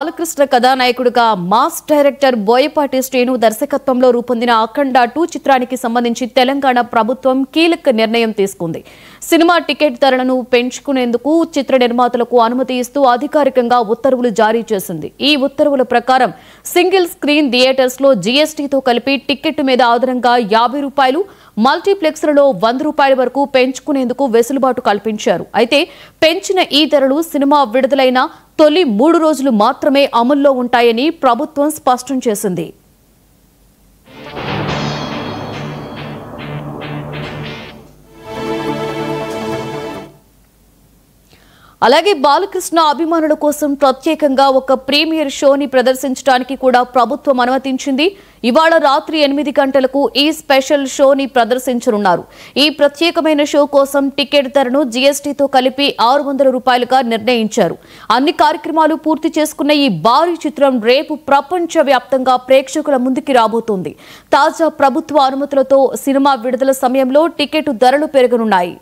బాలకృష్ణ కథానాయకుడిగా mass director Boyapati Srinu దర్శకత్వంలో రూపొందిన అఖండ 2 చిత్రానికి సంబంధించి తెలంగాణ ప్రభుత్వం కీలక నిర్ణయం తీసుకుంది. సినిమా టికెట్ ధరలను పెంచుకునేందుకు చిత్ర నిర్మాతలకు అనుమతి ఇస్తూ అధికారికంగా ఉత్తర్వులు జారీ చేసింది. ఈ ఉత్తర్వుల ప్రకారం సింగిల్ స్క్రీన్ థియేటర్స్ లో జీఎస్టీతో కలిపి టికెట్ మీద అదనంగా ₹50, మల్టీప్లెక్స్లలో ₹100 వరకు పెంచుకునేందుకు వెసులుబాటు కల్పించారు. అయితే పెంచిన ఈ ధరలు సినిమా విడుదలైన తొలి 3 రోజులు మాత్రమే అమల్లో ఉంటాయని ప్రభుత్వం స్పష్టం చేసింది. అలాగే బాలకృష్ణ అభిమానుల కోసం ప్రత్యేకంగా ఒక ప్రీమియర్ షోని ప్రదర్శించడానికి కూడా ప్రభుత్వం అనుమతించింది. ఇవాళ రాత్రి 8 గంటలకు ఈ స్పెషల్ షోని ప్రదర్శించనున్నారు. ఈ ప్రత్యేకమైన షో కోసం టికెట్ ధరను జీఎస్టీతో కలిపి ₹600గా నిర్ణయించారు. అన్ని కార్యక్రమాలు పూర్తి చేసుకున్న ఈ భారీ చిత్రం రేపు ప్రపంచవ్యాప్తంగా ప్రేక్షకుల ముందుకి రాబోతోంది. తాజా ప్రభుత్వ అనుమతులతో సినిమా విడుదల సమయంలో టికెట్ ధరలు పెరగనున్నాయి.